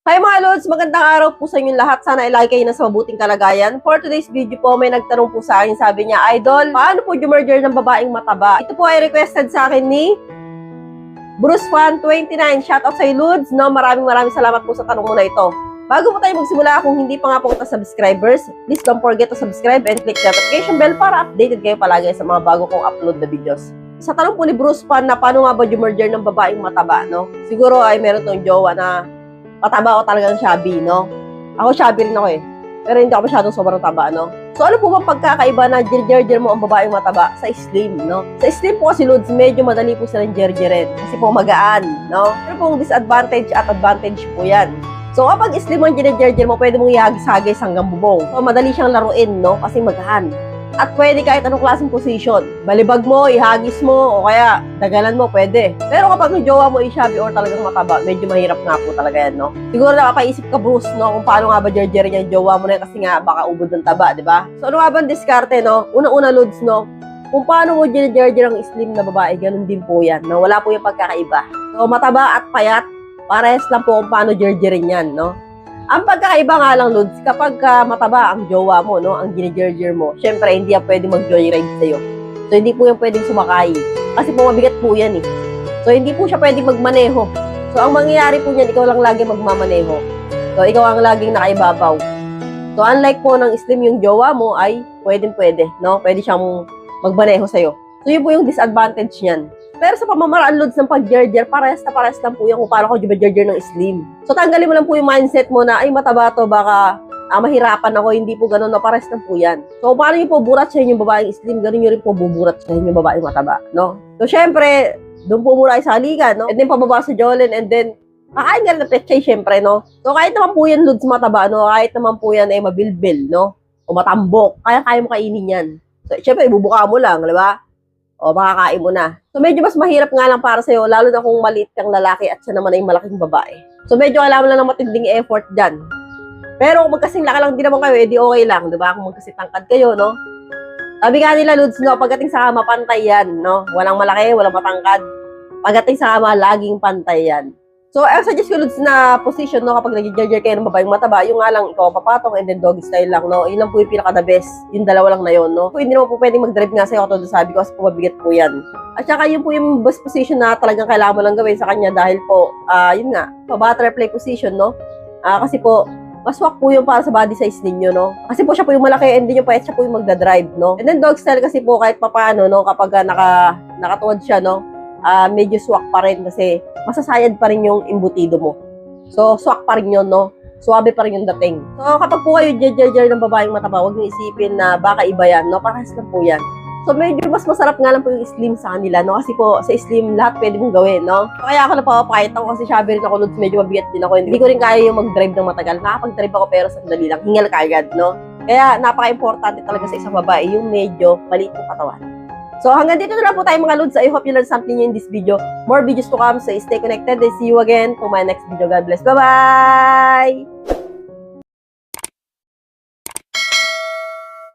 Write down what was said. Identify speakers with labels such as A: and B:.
A: Hi mga Lods! Magandang araw po sa inyong lahat. Sana ilagay kayo na sa mabuting kalagayan. For today's video po, may nagtanong po sa akin. Sabi niya, Idol, paano po jumerger ng babaeng mataba? Ito po ay requested sa akin ni Bruce Fan 29. Shoutout sa Lods. No, maraming salamat po sa tanong mo na ito. Bago po tayo magsimula, kung hindi pa nga po kita subscribers, please don't forget to subscribe and click the notification bell para updated kayo palagi sa mga bago kong upload na videos. Sa tanong po ni Bruce Fan na paano nga ba jumerger ng babaeng mataba, no? Siguro ay meron tong jowa na pataba o talagang chubby, no? Ako chubby rin ako eh. Pero hindi ako masyadong sobrang taba, no? So ano po bang pagkakaiba na jerjer mo ang babaeng mataba sa slim, no? Sa slim po kasi Lods, medyo madali po silang jerjerin. Kasi po magaan, no? Pero pong disadvantage at advantage po yan. So kapag slim ang jerjer mo, pwede mong ihagis-hagis hanggang bubong. So madali siyang laruin, no? Kasi magaan. At pwede kahit anong klaseng position. Balibag mo, ihagis mo, o kaya dagalan mo, pwede. Pero kapag yung jowa mo i-chubby or talagang mataba, medyo mahirap nga po talaga yan, no? Siguro nakapaisip ka, Bruce, no? Kung paano nga ba jerjerin yung jowa mo na yan kasi nga baka ubod ng taba, di ba? So ano nga ba ang diskarte, no? Una-una, Lods, no? Kung paano mo jerjer ang slim na babae, ganun din po yan, no? Wala po yung pagkakaiba. So mataba at payat, parehas lang po kung paano jerjerin yan, no? Ang pagkakaiba nga lang, Lods, kapag mataba ang jowa mo, no, ang ginigerger mo, syempre, hindi yan pwede mag-joyride sa'yo. So, hindi po yan pwedeng sumakay. Kasi po, mabigat po yan eh. So, hindi po siya pwedeng magmaneho. So, ang mangyayari po niyan, ikaw lang lagi magmamaneho. So, ikaw ang laging nakaibabaw. So, unlike po ng slim yung jowa mo, ay pwede, no? Pwede siyang magmaneho sa'yo. So, yun po yung disadvantage niyan. Pero sa pamamaraan, Lods, ng pag-jerjer, parehas lang po yan kung paano ko jerjer ng slim. So, tanggalin mo lang po yung mindset mo na, ay, mataba to, baka mahirapan ako, hindi po ganun, no? Parehas lang po yan. So, paano nyo po burat sa inyong babaeng slim, ganun nyo rin po buburat sa inyong babaeng mataba, no? So, syempre, doon po muna kayo sa haligan, no? And then, pababa sa jollen, and then, kakain ka na pechay, syempre, no? So, kahit naman po yan, Lods, mataba, no? Kahit naman po yan ay mabilbil, no? O matambok, kaya mo kainin yan. So, syempre, ibubuka mo lang, di ba? O, makakain mo na. So, medyo mas mahirap nga lang para sa'yo, lalo na kung maliit kang lalaki at siya naman ay malaking babae. So, medyo kailangan lang ng matinding effort dyan. Pero kung magkasing laki lang din naman kayo, edi okay lang, di ba? Kung magkasing tangkad kayo, no? Sabi nga nila, Lods, no, pagdating sa kama, pantay yan, no? Walang malaki, walang matangkad. Pagdating sa kama, laging pantay yan. So, ang suggest ko, Lods, na position, no, kapag nag-jerjer kayo ng babaeng mataba, yung nga lang, ikaw papatong and then doggy style lang, no? Yun lang po yung pinaka-the best. Yung dalawa lang na yun, no? So, hindi naman po pwedeng mag-drive nga sa'yo, katulad sabi ko, kasi po mabigat po yan. At saka yun po yung best position na talagang kailangan mo lang gawin sa kanya dahil po, yun nga, butterfly position, no? Kasi po, mas swak po yung para sa body size ninyo, no? Kasi po siya po yung malaki and then yung payat siya po yung magdadrive, no? And then dog style kasi po kahit papaano, no? Kapag nakatuwad siya, no? Medyo swak pa rin kasi masasayad pa rin yung imbutido mo. So, swak pa rin yun, no? Suwabe pa rin yung dating. So, kapag po kayo jerjer ng babaeng mataba, huwag niyo isipin na baka iba yan, no? Parehas lang po yan. So, medyo mas masarap nga lang po yung slim sa kanila, no? Kasi po, sa slim, lahat pwede mong gawin, no? So, kaya ako napapakit ako kasi shabby rin ako, Lods, medyo mabigat din ako. Hindi ko rin kaya yung mag-drive ng matagal. Nakapag-drive ako pero sandali lang, hingal ka agad, no? Kaya, napaka-importante talaga sa isang babae, yung medyo maliit yung katawan. So, hanggang dito na lang po tayo mga Lods. I hope you learned something new in this video. More videos to come, so stay connected and see you again for my next video. God bless. Bye-bye!